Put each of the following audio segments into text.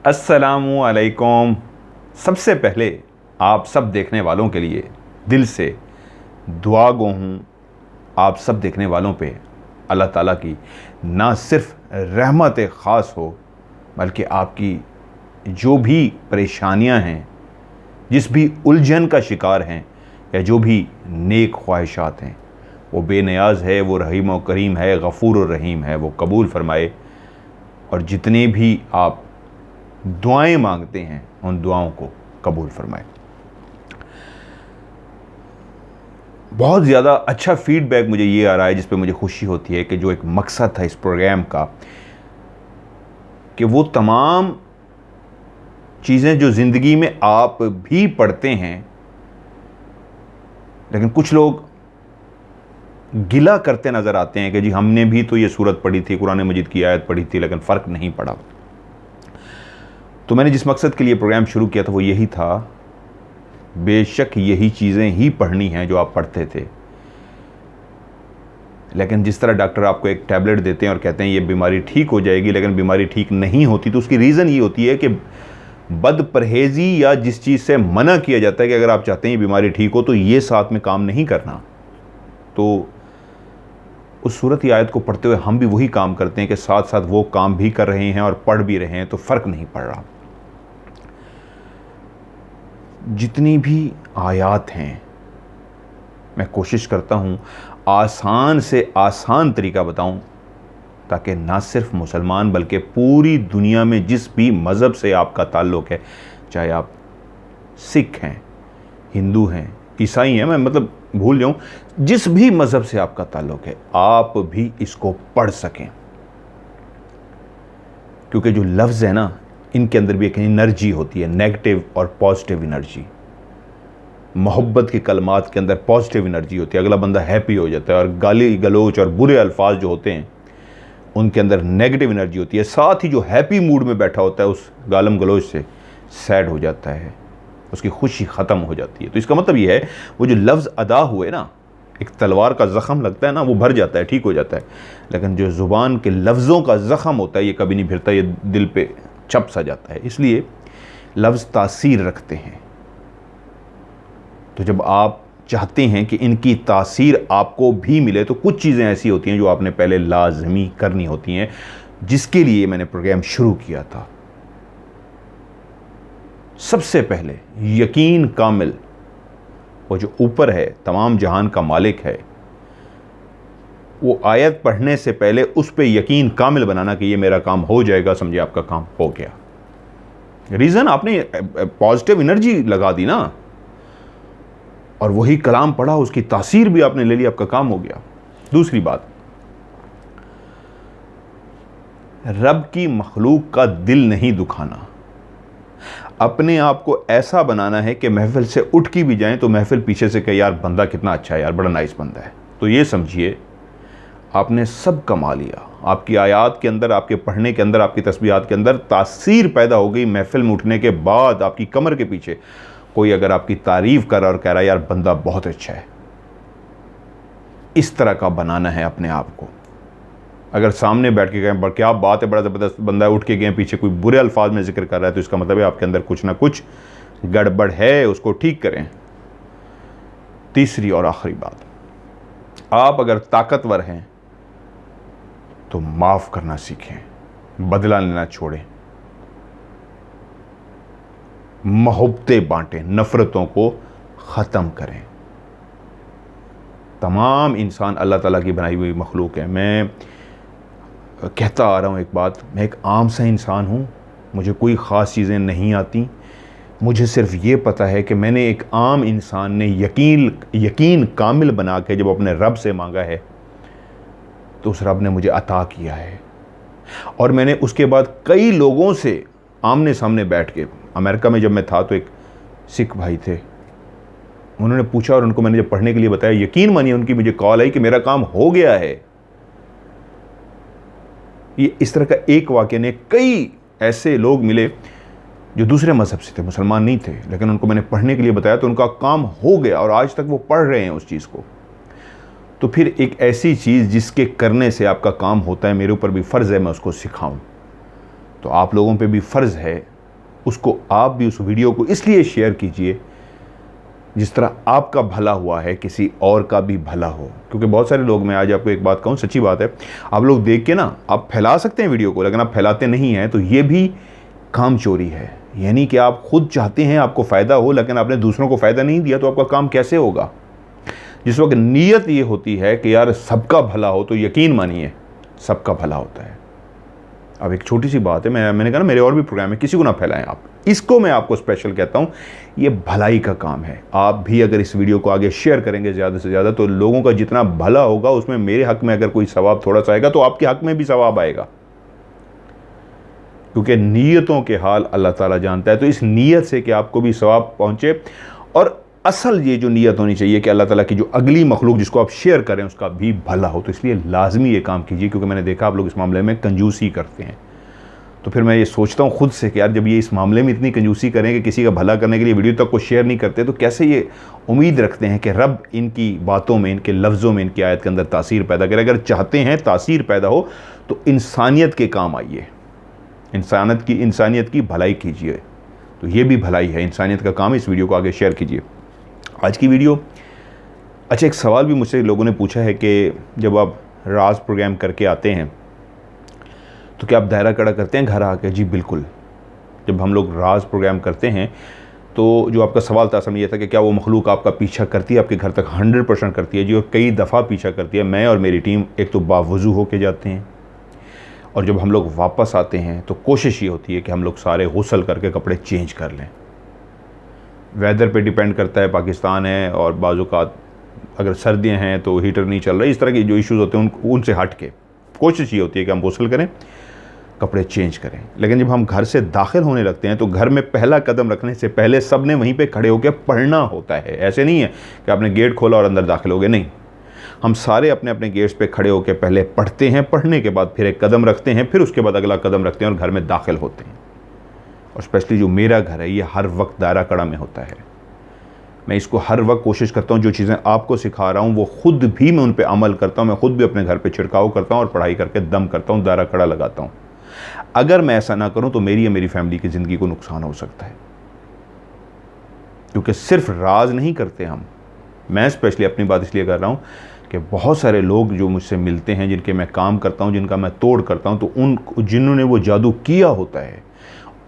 अस्सलामु अलैकुम। सबसे पहले आप सब देखने वालों के लिए दिल से दुआ गो हूँ। आप सब देखने वालों पे अल्लाह ताला की ना सिर्फ रहमत ख़ास हो, बल्कि आपकी जो भी परेशानियां हैं, जिस भी उलझन का शिकार हैं, या जो भी नेक ख्वाहिशात हैं, वो बेनियाज है, वो रहीम व करीम है, गफ़ूर और रहीम है, वो कबूल फ़रमाए। और जितने भी आप दुआएं मांगते हैं उन दुआओं को कबूल फरमाए। बहुत ज़्यादा अच्छा फीडबैक मुझे ये आ रहा है, जिस पे मुझे खुशी होती है कि जो एक मकसद था इस प्रोग्राम का, कि वो तमाम चीज़ें जो ज़िंदगी में आप भी पढ़ते हैं, लेकिन कुछ लोग गिला करते नज़र आते हैं कि जी हमने भी तो ये सूरत पढ़ी थी, कुरान मजीद की आयत पढ़ी थी, लेकिन फ़र्क नहीं पड़ा। तो मैंने जिस मकसद के लिए प्रोग्राम शुरू किया था वो यही था, बेशक यही चीज़ें ही पढ़नी हैं जो आप पढ़ते थे, लेकिन जिस तरह डॉक्टर आपको एक टैबलेट देते हैं और कहते हैं ये बीमारी ठीक हो जाएगी, लेकिन बीमारी ठीक नहीं होती, तो उसकी रीज़न ये होती है कि बद परहेज़ी या जिस चीज़ से मना किया जाता है कि अगर आप चाहते हैं ये बीमारी ठीक हो तो ये साथ में काम नहीं करना, तो उस सूरत की आयत को पढ़ते हुए हम भी वही काम करते हैं कि साथ साथ वो काम भी कर रहे हैं और पढ़ भी रहे हैं, तो फ़र्क नहीं पड़ रहा। जितनी भी आयात हैं, मैं कोशिश करता हूँ आसान से आसान तरीका बताऊँ, ताकि ना सिर्फ मुसलमान बल्कि पूरी दुनिया में जिस भी मज़हब से आपका ताल्लुक़ है, चाहे आप सिख हैं, हिंदू हैं, ईसाई हैं, मैं मतलब भूल जाऊँ, जिस भी मज़हब से आपका ताल्लुक़ है, आप भी इसको पढ़ सकें। क्योंकि जो लफ्ज़ है ना, इनके अंदर भी एक एनर्जी होती है, नेगेटिव और पॉजिटिव एनर्जी। मोहब्बत के कलमात के अंदर पॉजिटिव एनर्जी होती है, अगला बंदा हैप्पी हो जाता है, और गाली गलोच और बुरे अल्फाज जो होते हैं उनके अंदर नेगेटिव एनर्जी होती है। साथ ही जो हैप्पी मूड में बैठा होता है उस गालम गलोच से सैड हो जाता है, उसकी खुशी ख़त्म हो जाती है। तो इसका मतलब ये है, वो जो लफ्ज़ अदा हुए ना, एक तलवार का ज़ख़म लगता है ना, वो भर जाता है, ठीक हो जाता है, लेकिन जो ज़ुबान के लफ्ज़ों का ज़ख़म होता है ये कभी नहीं भिरता, ये दिल पे छप सा जाता है। इसलिए लफ्ज़ तासीर रखते हैं। तो जब आप चाहते हैं कि इनकी तासीर आपको भी मिले, तो कुछ चीज़ें ऐसी होती हैं जो आपने पहले लाजमी करनी होती हैं, जिसके लिए मैंने प्रोग्राम शुरू किया था। सबसे पहले यकीन कामिल, वो जो ऊपर है, तमाम जहान का मालिक है, वो आयत पढ़ने से पहले उस पर यकीन कामिल बनाना कि ये मेरा काम हो जाएगा, समझे आपका काम हो गया। रीज़न, आपने पॉजिटिव एनर्जी लगा दी ना, और वही कलाम पढ़ा, उसकी तासीर भी आपने ले ली, आपका काम हो गया। दूसरी बात, रब की मखलूक का दिल नहीं दुखाना। अपने आप को ऐसा बनाना है कि महफिल से उठ की भी जाएं तो महफिल पीछे से कहे यार बंदा कितना अच्छा है, यार बड़ा नाइस बंदा है। तो ये समझिए आपने सब कमा लिया। आपकी आयात के अंदर, आपके पढ़ने के अंदर, आपकी तस्बीहात के अंदर तासीर पैदा हो गई। महफिल में उठने के बाद आपकी कमर के पीछे कोई अगर आपकी तारीफ़ कर रहा और कह रहा है यार बंदा बहुत अच्छा है, इस तरह का बनाना है अपने आप को। अगर सामने बैठ के कहें क्या बात है, बड़ा ज़बरदस्त बंदा है, उठ के गए पीछे कोई बुरे अल्फाज में जिक्र कर रहा है, तो इसका मतलब है आपके अंदर कुछ ना कुछ गड़बड़ है, उसको ठीक करें। तीसरी और आखिरी बात, आप अगर ताकतवर हैं तो माफ़ करना सीखें, बदला लेना छोड़ें, मोहब्बतें बांटें, नफ़रतों को ख़त्म करें। तमाम इंसान अल्लाह ताला की बनाई हुई मखलूक है। मैं कहता आ रहा हूँ एक बात, मैं एक आम सा इंसान हूँ, मुझे कोई ख़ास चीज़ें नहीं आती। मुझे सिर्फ ये पता है कि मैंने एक आम इंसान ने यकीन कामिल बना के जब अपने रब से मांगा है तो उस रब ने मुझे अता किया है। और मैंने उसके बाद कई लोगों से आमने सामने बैठ के, अमेरिका में जब मैं था तो एक सिख भाई थे, उन्होंने पूछा और उनको मैंने जब पढ़ने के लिए बताया, यकीन मानिए उनकी मुझे कॉल आई कि मेरा काम हो गया है। ये इस तरह का एक वाक़या ने, कई ऐसे लोग मिले जो दूसरे मज़हब से थे, मुसलमान नहीं थे, लेकिन उनको मैंने पढ़ने के लिए बताया तो उनका काम हो गया और आज तक वो पढ़ रहे हैं उस चीज़ को। तो फिर एक ऐसी चीज़ जिसके करने से आपका काम होता है, मेरे ऊपर भी फ़र्ज़ है मैं उसको सिखाऊं। तो आप लोगों पे भी फ़र्ज़ है उसको आप भी उस वीडियो को इसलिए शेयर कीजिए जिस तरह आपका भला हुआ है किसी और का भी भला हो। क्योंकि बहुत सारे लोग, मैं आज आपको एक बात कहूँ, सच्ची बात है, आप लोग देख के ना आप फैला सकते हैं वीडियो को, लेकिन आप फैलाते नहीं हैं, तो ये भी काम चोरी है। यानी कि आप खुद चाहते हैं आपको फ़ायदा हो, लेकिन आपने दूसरों को फ़ायदा नहीं दिया, तो आपका काम कैसे होगा। जिस वक्त नीयत ये होती है कि यार सबका भला हो, तो यकीन मानिए सबका भला होता है। अब एक छोटी सी बात है, मैंने कहा ना मेरे और भी प्रोग्राम है, किसी को ना फैलाएं आप, इसको मैं आपको स्पेशल कहता हूँ, ये भलाई का काम है। आप भी अगर इस वीडियो को आगे शेयर करेंगे ज़्यादा से ज़्यादा, तो लोगों का जितना भला होगा उसमें मेरे हक में अगर कोई सवाब थोड़ा सा आएगा, तो आपके हक में भी सवाब आएगा। क्योंकि नीयतों के हाल अल्लाह ताला जानता है। तो इस नीयत से कि आपको भी सवाब पहुँचे, और असल ये जो नीयत होनी चाहिए कि अल्लाह ताला की जो अगली मखलूक जिसको आप शेयर करें उसका भी भला हो। तो इसलिए लाजमी ये काम कीजिए, क्योंकि मैंने देखा आप लोग इस मामले में कंजूसी करते हैं। तो फिर मैं ये सोचता हूँ खुद से कि यार जब ये इस मामले में इतनी कंजूसी करें कि किसी का भला करने के लिए वीडियो तक को शेयर नहीं करते, तो कैसे ये उम्मीद रखते हैं कि रब इनकी बातों में, इनके लफ्ज़ों में, इनकी आयत के अंदर तासीर पैदा करे। अगर चाहते हैं तासीर पैदा हो तो इंसानियत के काम आइए, इंसानियत की भलाई कीजिए। तो ये भी भलाई है, इंसानियत का काम है। इस वीडियो को आगे शेयर कीजिए। आज की वीडियो, अच्छा एक सवाल भी मुझसे लोगों ने पूछा है कि जब आप राज प्रोग्राम करके आते हैं तो क्या आप दायरा कड़ा करते हैं घर आके? जी बिल्कुल। जब हम लोग राज प्रोग्राम करते हैं तो जो आपका सवाल था असल में ये था कि क्या वो मखलूक आपका पीछा करती है आपके घर तक? 100% करती है जी, और कई दफ़ा पीछा करती है। मैं और मेरी टीम एक तो बावजू होके जाते हैं, और जब हम लोग वापस आते हैं तो कोशिश ये होती है कि हम लोग सारे गुस्ल करके कपड़े चेंज कर लें। वेदर पे डिपेंड करता है, पाकिस्तान है और बाज़ औक़ात अगर सर्दियाँ हैं तो हीटर नहीं चल रहा, इस तरह के जो इश्यूज़ होते हैं उनसे हट के कोशिश ये होती है कि हम गुस्ल करें, कपड़े चेंज करें। लेकिन जब हम घर से दाखिल होने लगते हैं तो घर में पहला कदम रखने से पहले सब ने वहीं पे खड़े होकर पढ़ना होता है। ऐसे नहीं है कि आपने गेट खोला और अंदर दाखिल हो गए, नहीं, हम सारे अपने अपने गेट्स पे खड़े होकर पहले पढ़ते हैं, पढ़ने के बाद फिर एक कदम रखते हैं, फिर उसके बाद अगला कदम रखते हैं और घर में दाखिल होते हैं। और स्पेशली जो मेरा घर है ये हर वक्त दायरा कड़ा में होता है। मैं इसको हर वक्त कोशिश करता हूँ जो चीज़ें आपको सिखा रहा हूँ वो खुद भी मैं उन पर अमल करता हूँ। मैं खुद भी अपने घर पे छिड़काव करता हूँ और पढ़ाई करके दम करता हूँ, दायरा कड़ा लगाता हूँ। अगर मैं ऐसा ना करूँ तो मेरी या मेरी फैमिली की ज़िंदगी को नुकसान हो सकता है। क्योंकि सिर्फ राज नहीं करते हम, मैं स्पेशली अपनी बात इसलिए कर रहा हूँ कि बहुत सारे लोग जो मुझसे मिलते हैं, जिनके मैं काम करता हूँ, जिनका मैं तोड़ करता हूँ, तो जिन्होंने वो जादू किया होता है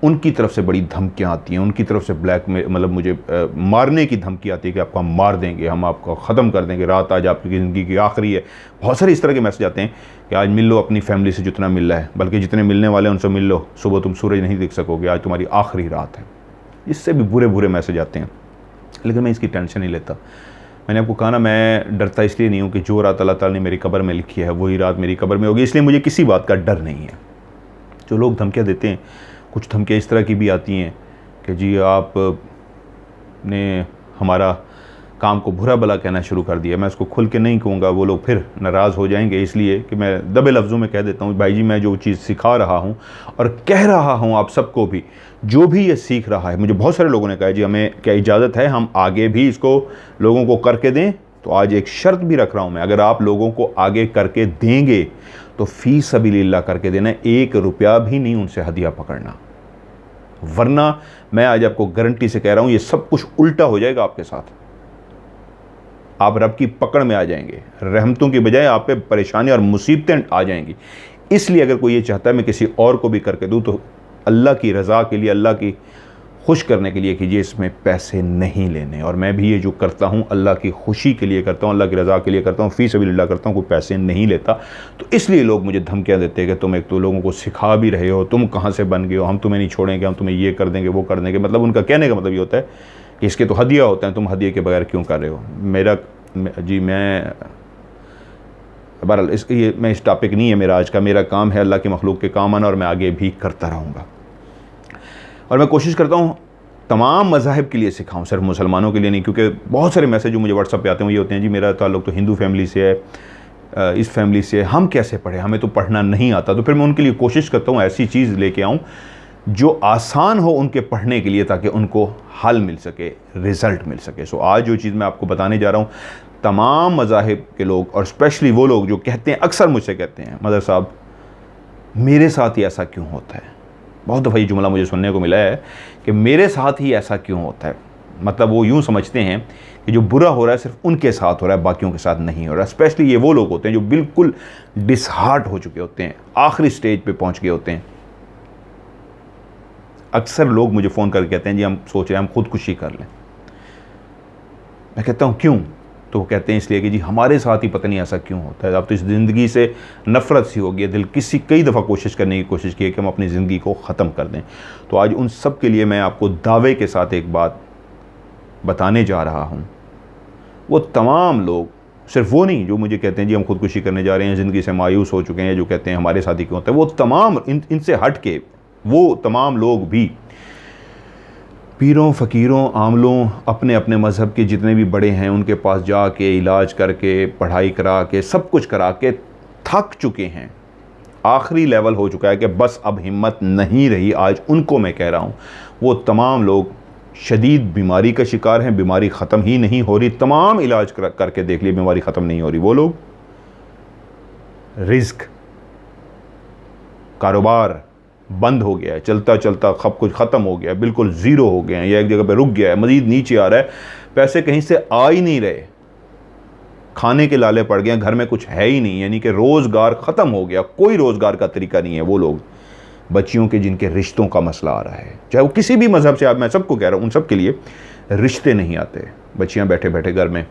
उनकी तरफ से बड़ी धमकियाँ आती हैं, उनकी तरफ से ब्लैक में मतलब मुझे मारने की धमकी आती है कि आपको हम मार देंगे, हम आपको ख़त्म कर देंगे, रात आज आपकी ज़िंदगी की आखिरी है। बहुत सारे इस तरह के मैसेज आते हैं कि आज मिल लो अपनी फैमिली से जितना मिल रहा है, बल्कि जितने मिलने वाले हैं उनसे मिल लो, सुबह तुम सूरज नहीं देख सकोगे, आज तुम्हारी आखिरी रात है। इससे भी बुरे बुरे मैसेज आते हैं, लेकिन मैं इसकी टेंशन नहीं लेता। मैंने आपको कहा ना, मैं डरता इसलिए नहीं हूँ कि जो रात अल्लाह ताला ने मेरी कब्र में लिखी है वही रात मेरी कब्र में होगी, इसलिए मुझे किसी बात का डर नहीं है। जो लोग धमकियाँ देते हैं, कुछ धमकियाँ इस तरह की भी आती हैं कि जी आपने हमारा काम को बुरा भला कहना शुरू कर दिया। मैं उसको खुल के नहीं कहूँगा, वो लोग फिर नाराज़ हो जाएंगे, इसलिए कि मैं दबे लफ्ज़ों में कह देता हूँ, भाई जी मैं जो चीज़ सिखा रहा हूँ और कह रहा हूँ आप सबको भी, जो भी ये सीख रहा है, मुझे बहुत सारे लोगों ने कहा जी हमें क्या इजाज़त है हम आगे भी इसको लोगों को करके दें। तो आज एक शर्त भी रख रहा हूँ मैं, अगर आप लोगों को आगे करके देंगे तो फ़ी सबीलिल्लाह करके देना, 1 रुपया भी नहीं उनसे हदिया पकड़ना, वरना मैं आज आपको गारंटी से कह रहा हूँ ये सब कुछ उल्टा हो जाएगा आपके साथ। आप रब की पकड़ में आ जाएंगे, रहमतों की बजाय आप पे परेशानी और मुसीबतें आ जाएंगी। इसलिए अगर कोई ये चाहता है मैं किसी और को भी करके दूँ तो अल्लाह की रज़ा के लिए, अल्लाह की खुश करने के लिए कीजिए, इसमें पैसे नहीं लेने। और मैं भी ये जो करता हूँ अल्लाह की खुशी के लिए करता हूँ, अल्लाह की रज़ा के लिए करता हूँ, फ़ी सबीलिल्लाह करता हूँ, कोई पैसे नहीं लेता। तो इसलिए लोग मुझे धमकियाँ देते हैं कि तुम एक तो लोगों को सिखा भी रहे हो, तुम कहाँ से बन गए हो, हम तुम्हें नहीं छोड़ेंगे, हम तुम्हें ये कर देंगे वो कर देंगे। मतलब उनका कहने का मतलब ये होता है कि इसके तो हदिया होते हैं, तुम हदिये के बगैर क्यों कर रहे हो। मैं इस टॉपिक नहीं है मेरा आज का, मेरा काम है अल्लाह के मखलूक के काम आना और मैं आगे भी करता रहूँगा। और मैं कोशिश करता हूँ तमाम मज़ाहिब के लिए सिखाऊं, सिर्फ मुसलमानों के लिए नहीं, क्योंकि बहुत सारे मैसेज जो मुझे व्हाट्सएप पे आते हैं वो ये होते हैं जी मेरा ताल्लुक़ तो हिंदू फैमिली से है, इस फैमिली से, हम कैसे पढ़ें, हमें तो पढ़ना नहीं आता। तो फिर मैं उनके लिए कोशिश करता हूँ ऐसी चीज़ लेके आऊँ जो आसान हो उनके पढ़ने के लिए, ताकि उनको हल मिल सके, रिज़ल्ट मिल सके। सो आज जो चीज़ मैं आपको बताने जा रहा हूँ, तमाम मज़ाहिब के लोग और स्पेशली वो लोग जो कहते हैं, अक्सर मुझसे कहते हैं मदर साहब मेरे साथ ही ऐसा क्यों होता है, बहुत दफ़ा ये जुमला मुझे सुनने को मिला है कि मेरे साथ ही ऐसा क्यों होता है। मतलब वो यूँ समझते हैं कि जो बुरा हो रहा है सिर्फ उनके साथ हो रहा है, बाकियों के साथ नहीं हो रहा। स्पेशली ये वो लोग होते हैं जो बिल्कुल डिसहार्ट हो चुके होते हैं, आखिरी स्टेज पे पहुंच गए होते हैं। अक्सर लोग मुझे फ़ोन करके कहते हैं जी हम सोच रहे हैं हम खुदकुशी कर लें। मैं कहता हूँ क्यों? तो वो कहते हैं इसलिए कि जी हमारे साथ ही पता नहीं ऐसा क्यों होता है। अब तो इस ज़िंदगी से नफ़रत सी हो गई है, दिल कई दफ़ा कोशिश करने की कोशिश की है कि हम अपनी ज़िंदगी को ख़त्म कर दें। तो आज उन सब के लिए मैं आपको दावे के साथ एक बात बताने जा रहा हूँ। वो तमाम लोग, सिर्फ वो नहीं जो मुझे कहते हैं जी हम खुदकुशी करने जा रहे हैं, ज़िंदगी से मायूस हो चुके हैं, जो कहते हैं हमारे साथ ही क्यों होता है, वो तमाम इनसे हट के वो तमाम लोग भी पीरों फ़कीरों आमलों अपने अपने मज़हब के जितने भी बड़े हैं उनके पास जाके इलाज करके पढ़ाई करा के सब कुछ करा के थक चुके हैं। आखिरी लेवल हो चुका है कि बस अब हिम्मत नहीं रही। आज उनको मैं कह रहा हूँ, वो तमाम लोग शदीद बीमारी का शिकार हैं, बीमारी ख़त्म ही नहीं हो रही, तमाम इलाज करके देख लिए बीमारी ख़त्म नहीं हो रही। वो लोग रिस्क, कारोबार बंद हो गया है, चलता चलता सब कुछ ख़त्म हो गया है, बिल्कुल ज़ीरो हो गए हैं या एक जगह पे रुक गया है, मज़ीद नीचे आ रहा है, पैसे कहीं से आ ही नहीं रहे, खाने के लाले पड़ गए हैं, घर में कुछ है ही नहीं, यानी कि रोज़गार ख़त्म हो गया, कोई रोज़गार का तरीका नहीं है। वो लोग बच्चियों के जिनके रिश्तों का मसला आ रहा है, चाहे वो किसी भी मज़हब से, आप मैं सबको कह रहा हूँ, उन सब के लिए रिश्ते नहीं आते। बच्चियाँ बैठे बैठे घर में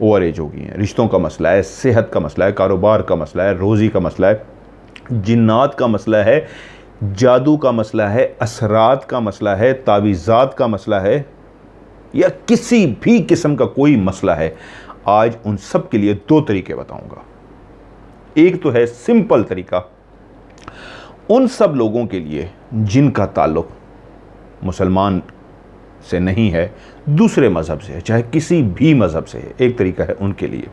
ओवर एज हो गई हैं, रिश्तों का मसला है, सेहत का मसला है, कारोबार का मसला है, रोज़ी का मसला है, जिन्नात का मसला है, जादू का मसला है, असरात का मसला है, तावीज़ात का मसला है, या किसी भी किस्म का कोई मसला है। आज उन सब के लिए दो तरीके बताऊंगा। एक तो है सिंपल तरीका उन सब लोगों के लिए जिनका ताल्लुक मुसलमान से नहीं है, दूसरे मज़हब से है, चाहे किसी भी मज़हब से है। एक तरीका है उनके लिए,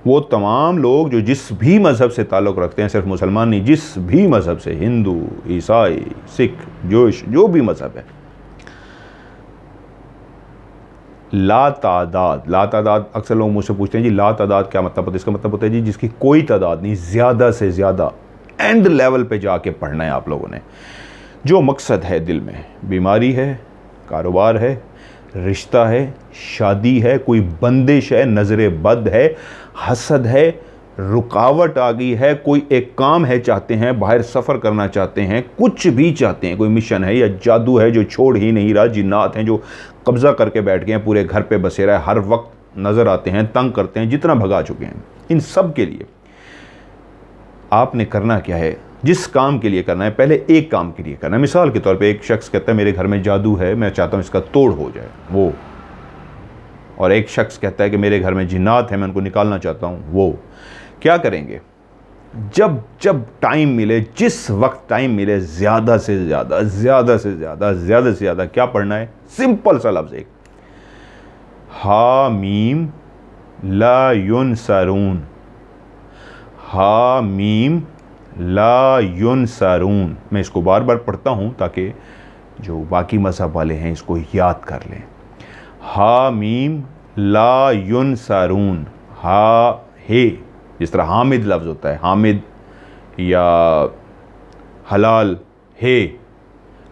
वो तमाम लोग जो जिस भी मज़हब से ताल्लुक़ रखते हैं, सिर्फ मुसलमान नहीं, जिस भी मज़हब से, हिंदू, ईसाई, सिख, जोश, जो भी मज़हब है, ला तादाद अक्सर लोग मुझसे पूछते हैं जी ला तादाद क्या मतलब होता है? इसका मतलब होता है जी जिसकी कोई तादाद नहीं, ज़्यादा से ज़्यादा एंड लेवल पे जाके पढ़ना है आप लोगों ने। जो मकसद है दिल में, बीमारी है, कारोबार है, रिश्ता है, शादी है, कोई बंदिश है, नज़र बद है, हसद है, रुकावट आ गई है, कोई एक काम है चाहते हैं, बाहर सफ़र करना चाहते हैं, कुछ भी चाहते हैं, कोई मिशन है या जादू है जो छोड़ ही नहीं रहा, जिन्नात हैं जो कब्ज़ा करके बैठ गए हैं, पूरे घर पे बसेरा है, हर वक्त नज़र आते हैं, तंग करते हैं, जितना भगा चुके हैं। इन सब के लिए आपने करना क्या है, जिस काम के लिए करना है, पहले एक काम के लिए करना है। मिसाल के तौर पे एक शख्स कहता है मेरे घर में जादू है, मैं चाहता हूँ इसका तोड़ हो जाए, वो। और एक शख्स कहता है कि मेरे घर में जिन्नात है, मैं उनको निकालना चाहता हूँ, वो। क्या करेंगे? जब जब टाइम मिले, जिस वक्त टाइम मिले, ज़्यादा से ज़्यादा क्या पढ़ना है? सिंपल सा लफ्ज़ एक, हा मीम ला युनसरून, हा मीम ला युनसरून। मैं इसको बार बार पढ़ता हूँ ताकि जो बाकी मज़हब वाले हैं इसको याद कर लें। हा मीम ला युनसरून, हा हे, जिस तरह हामिद लफ्ज़ होता है, हामिद या हलाल, हे,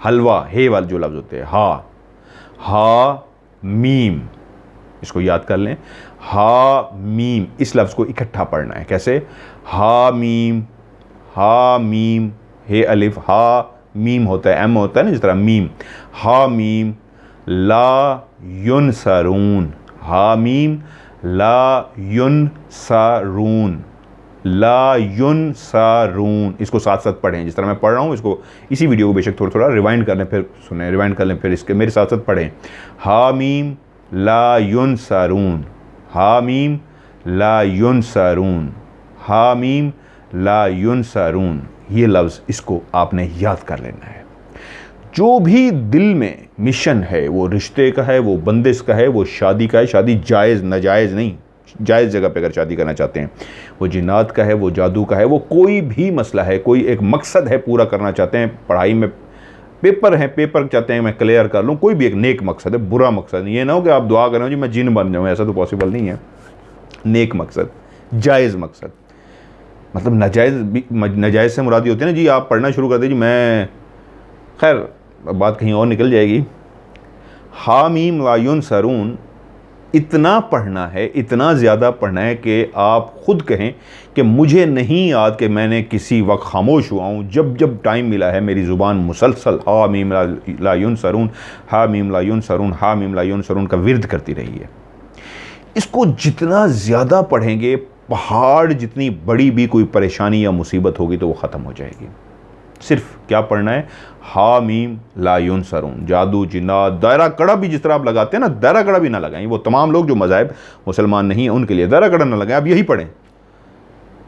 हलवा, हे वाले जो लफ्ज़ होते हैं, हा मीम, इसको याद कर लें। हा मीम, इस लफ्ज़ को इकट्ठा पढ़ना है। कैसे? हा मीम, हे अलिफ, हा मीम होता है, एम होता है ना, जिस तरह मीम, हा मीम ला युनसरून, हा मीम ला युनसरून, ला युनसरून। इसको साथ साथ पढ़ें, जिस तरह मैं पढ़ रहा हूँ, इसको इसी वीडियो को बेशक थोड़ा थोड़ा रिवाइंड कर लें, फिर सुने, रिवाइंड कर लें, फिर इसके मेरे साथ साथ पढ़ें। हा मीम ला युनसरून, हा मीम ला युनसरून, हा मीम ला युनसरून। ये लफ्ज़ इसको आपने याद कर लेना है। जो भी दिल में मिशन है, वो रिश्ते का है, वो बंदिश का है, वो शादी का है, शादी जायज़ नाजायज़ नहीं, जायज़ जगह पे अगर शादी करना चाहते हैं, वो जिन्नात का है, वो जादू का है, वो कोई भी मसला है, कोई एक मकसद है पूरा करना चाहते हैं, पढ़ाई में पेपर हैं, पेपर चाहते हैं मैं क्लियर कर लूँ, कोई भी एक नेक मकसद है, बुरा मकसद नहीं। ये ना हो कि आप दुआ करें जी मैं जिन बन जाऊँ, ऐसा तो पॉसिबल नहीं है। नेक मकसद, जायज़ मकसद, मतलब नाजायज़ से मुराद ये होती है ना जी, आप पढ़ना शुरू कर दीजिए, मैं खैर बात कहीं और निकल जाएगी। हामीम लायुन सरून, इतना पढ़ना है, इतना ज़्यादा पढ़ना है कि आप ख़ुद कहें कि मुझे नहीं याद कि मैंने किसी वक्त खामोश हुआ हूँ। जब जब टाइम मिला है मेरी ज़ुबान मुसलसल हामीम लायुन सरून, हामीम लायुन सरून, हामीम लायुन सरून का विर्द करती रही है। इसको जितना ज़्यादा पढ़ेंगे, पहाड़ जितनी बड़ी भी कोई परेशानी या मुसीबत होगी तो वो ख़त्म हो जाएगी। सिर्फ क्या पढ़ना है, हामीम लायुन सरून। जादू जिन्नात दायरा कड़ा भी जिस तरह आप लगाते हैं ना, दायरा कड़ा भी ना लगाएं। वो तमाम लोग जो मज़ाहिब मुसलमान नहीं हैं उनके लिए दायरा कड़ा ना लगाएं, आप यही पढ़ें।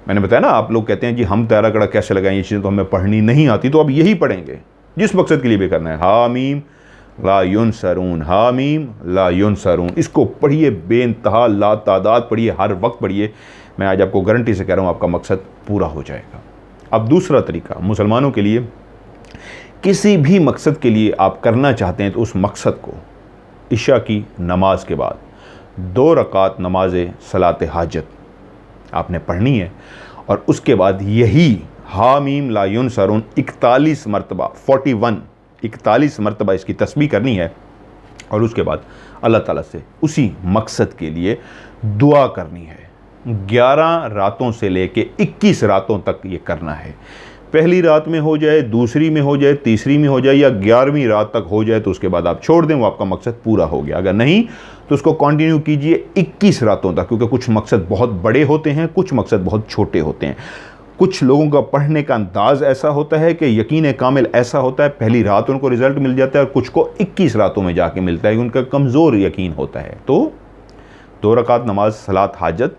मैंने बताया ना, आप लोग कहते हैं जी हम दायरा कड़ा कैसे लगाएं, ये चीज़ें तो हमें पढ़नी नहीं आती, तो आप यही पढ़ेंगे जिस मकसद के लिए भी करना है। हामीम लायुन सरून, हामीम लायुन सरून, इसको पढ़िए, बेइंतहा ला तादाद पढ़िए, हर वक्त पढ़िए। मैं आज आपको गारंटी से कह रहा हूँ आपका मकसद पूरा हो जाएगा। अब दूसरा तरीका मुसलमानों के लिए, किसी भी मकसद के लिए आप करना चाहते हैं तो उस मकसद को इशा की नमाज के बाद 2 रकात नमाज सलात हाजत आपने पढ़नी है, और उसके बाद यही हामीम लायुन सरून 41 मरतबा 41 मरतबा इसकी तस्बीह करनी है, और उसके बाद अल्लाह ताला से उसी मकसद के लिए दुआ करनी है। 11 रातों से लेके 21 रातों तक ये करना है। पहली रात में हो जाए, दूसरी में हो जाए, तीसरी में हो जाए, या 11वीं रात तक हो जाए तो उसके बाद आप छोड़ दें, वो आपका मकसद पूरा हो गया। अगर नहीं तो उसको कंटिन्यू कीजिए 21 रातों तक, क्योंकि कुछ मकसद बहुत बड़े होते हैं, कुछ मकसद बहुत छोटे होते हैं। कुछ लोगों का पढ़ने का अंदाज़ ऐसा होता है कि यकीन कामिल ऐसा होता है पहली रात उनको रिज़ल्ट मिल जाता है, और कुछ को 21 रातों में जाके मिलता है, उनका कमज़ोर यकीन होता है। तो 2 रकात नमाज सलात हाजत,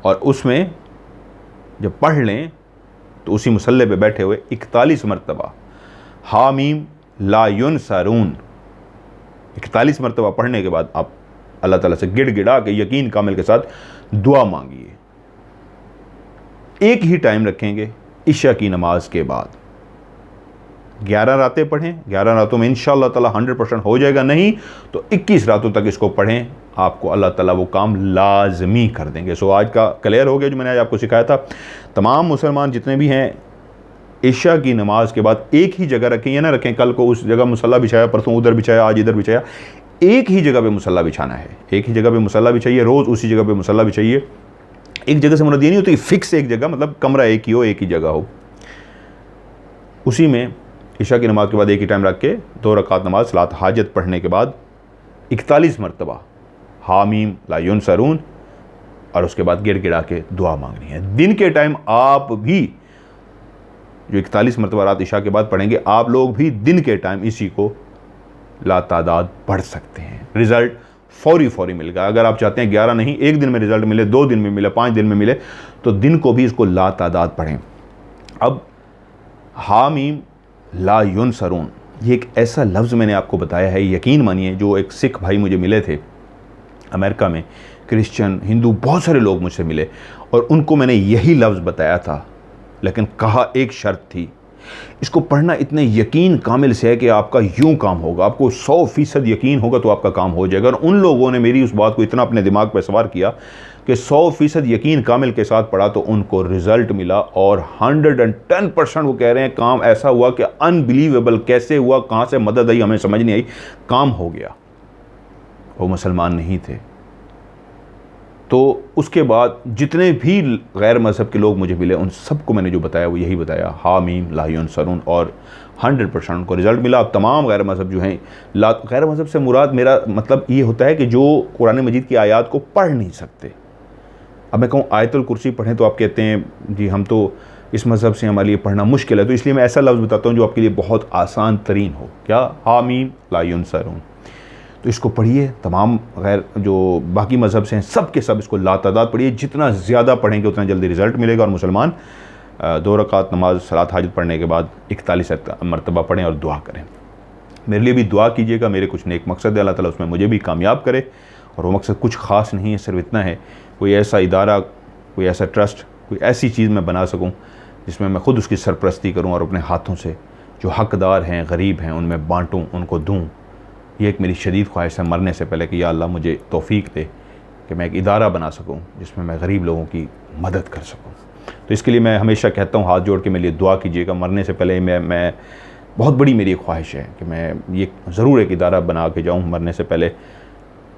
और उसमें जब पढ़ लें तो उसी मुसल्ले पे बैठे हुए 41 मरतबा हामीम लायुन सरून 41 मरतबा पढ़ने के बाद आप अल्लाह ताला से गिड़गिड़ा के यकीन कामिल के साथ दुआ मांगिए। एक ही टाइम रखेंगे, इशा की नमाज के बाद 11 रातें पढ़ें। 11 रातों में इंशाअल्लाह ताला 100% हो जाएगा, नहीं तो 21 रातों तक इसको पढ़ें, आपको अल्लाह ताला वो काम लाजमी कर देंगे। सो आज का क्लियर हो गया जो मैंने आज आपको सिखाया था। तमाम मुसलमान जितने भी हैं, इशा की नमाज के बाद एक ही जगह रखें, ये ना रखें कल को उस जगह मुसल्ला बिछाया, परसों उधर बिछाया, आज इधर बिछाया। एक ही जगह पे मुसल्ला बिछाना है, एक ही जगह पे मुसल्ला बिछाइए, रोज़ उसी जगह पे मुसल्ला बिछाइए। एक जगह से मुराद ये नहीं होती फिक्स एक जगह, मतलब कमरा एक ही हो, एक ही जगह हो, उसी में इशा की नमाज के बाद एक ही टाइम रख के 2 रकात नमाज सलात हाजत पढ़ने के बाद 41 मरतबा हामीम लायुन सरून, और उसके बाद गिड़गिड़ा के दुआ मांगनी है। दिन के टाइम आप भी जो 41 मरतबा रात इशा के बाद पढ़ेंगे, आप लोग भी दिन के टाइम इसी को लातादाद पढ़ सकते हैं। रिज़ल्ट फौरी मिलेगा। अगर आप चाहते हैं 11 नहीं, एक दिन में रिज़ल्ट मिले, 2 दिन में मिले, 5 दिन में मिले, तो दिन को भी इसको लातादाद पढ़ें। अब हामीम लायुन सरून, ये एक ऐसा लफ्ज़ मैंने आपको बताया है, यकीन मानिए, जो एक सिख भाई मुझे मिले थे अमेरिका में, क्रिश्चियन हिंदू बहुत सारे लोग मुझसे मिले, और उनको मैंने यही लफ्ज़ बताया था, लेकिन कहा एक शर्त थी, इसको पढ़ना इतने यकीन कामिल से है कि आपका यूं काम होगा, आपको 100% यकीन होगा तो आपका काम हो जाएगा। और उन लोगों ने मेरी उस बात को इतना अपने दिमाग पर सवार किया कि 100% यकीन कामिल के साथ पढ़ा तो उनको रिज़ल्ट मिला, और 110% वो कह रहे हैं काम ऐसा हुआ कि अनबिलीवेबल, कैसे हुआ, कहाँ से मदद आई हमें समझ नहीं आई, काम हो गया। वो मुसलमान नहीं थे। तो उसके बाद जितने भी गैर मज़हब के लोग मुझे मिले, उन सबको मैंने जो बताया वो यही बताया, हामीम लायुन सरून, और 100% उनको रिज़ल्ट मिला। अब तमाम गैर मज़हब जो हैं, गैर मज़हब से मुराद मेरा मतलब ये होता है कि जो कुरान मजीद की आयत को पढ़ नहीं सकते। अब मैं कहूँ आयतुल कुर्सी पढ़ें तो आप कहते हैं जी हम तो इस मज़हब से, हमारे लिए पढ़ना मुश्किल है, तो इसलिए मैं ऐसा लफ्ज़ बताता हूँ जो आपके लिए बहुत आसान तरीन हो। क्या? हामीम लायुन सरून। तो इसको पढ़िए। तमाम गैर जो बाकी मज़हब से हैं सब के सब इसको लातादाद पढ़िए। जितना ज़्यादा पढ़ेंगे उतना जल्दी रिज़ल्ट मिलेगा। और मुसलमान 2 रकात नमाज सलात हाजत पढ़ने के बाद 41 मरतबा पढ़ें और दुआ करें। मेरे लिए भी दुआ कीजिएगा, मेरे कुछ नेक मकसद है, अल्लाह ताला उसमें मुझे भी कामयाब करे। और वो मकसद कुछ ख़ास नहीं है, सिर्फ इतना है, कोई ऐसा इदारा, कोई ऐसा ट्रस्ट, कोई ऐसी चीज़ मैं बना सकूँ जिसमें मैं ख़ुद उसकी सरपरस्ती करूँ और अपने हाथों से जो हक़दार हैं, गरीब हैं, उनमें बाँटूँ, उनको दूँ। ये एक मेरी शदीद ख्वाहिश है मरने से पहले कि या अल्लाह मुझे तौफ़ीक दे कि मैं एक इदारा बना सकूं जिसमें मैं गरीब लोगों की मदद कर सकूं। तो इसके लिए मैं हमेशा कहता हूं, हाथ जोड़ के मेरे लिए दुआ कीजिएगा। मरने से पहले मैं बहुत बड़ी मेरी ख्वाहिश है कि मैं ये ज़रूर एक इदारा बना के जाऊँ मरने से पहले,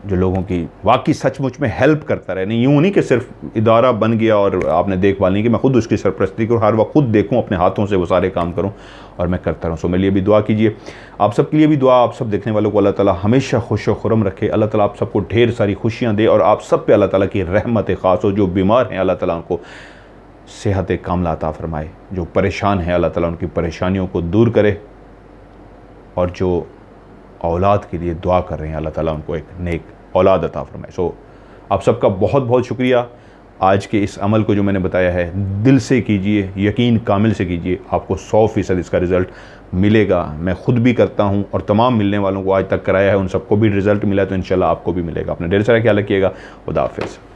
जो लोगों की वाकई सचमुच में हेल्प करता रहे। नहीं यूँ नहीं कि सिर्फ इदारा बन गया और आपने देखभाल नहीं, कि मैं खुद उसकी सरपरस्ती करूँ, हर वक्त खुद देखूँ, अपने हाथों से वो सारे काम करूँ और मैं करता रहूँ। सो मेरे लिए भी दुआ कीजिए, आप सबके लिए भी दुआ। आप सब देखने वालों को अल्लाह ताला हमेशा खुश व खुरम रखे, अल्लाह ताला आप सबको ढेर सारी खुशियाँ दे और आप सब पे अल्लाह ताला की रहमत ख़ास हो। जो बीमार हैं अल्लाह ताला उनको सेहत कामिला अता फरमाए, जो परेशान हैं अल्लाह ताला उनकी परेशानियों को दूर करे, और जो औलाद के लिए दुआ कर रहे हैं अल्लाह ताला उनको एक नेक औलाद अता फरमाए। सो आप सबका बहुत बहुत शुक्रिया। आज के इस अमल को जो मैंने बताया है दिल से कीजिए, यकीन कामिल से कीजिए, आपको 100% इसका रिज़ल्ट मिलेगा। मैं खुद भी करता हूं और तमाम मिलने वालों को आज तक कराया है, उन सबको भी रिज़ल्ट मिला, तो इंशाल्लाह आपको भी मिलेगा। अपना ढेर सारा ख्याल रखिएगा। खुदा हाफिज़।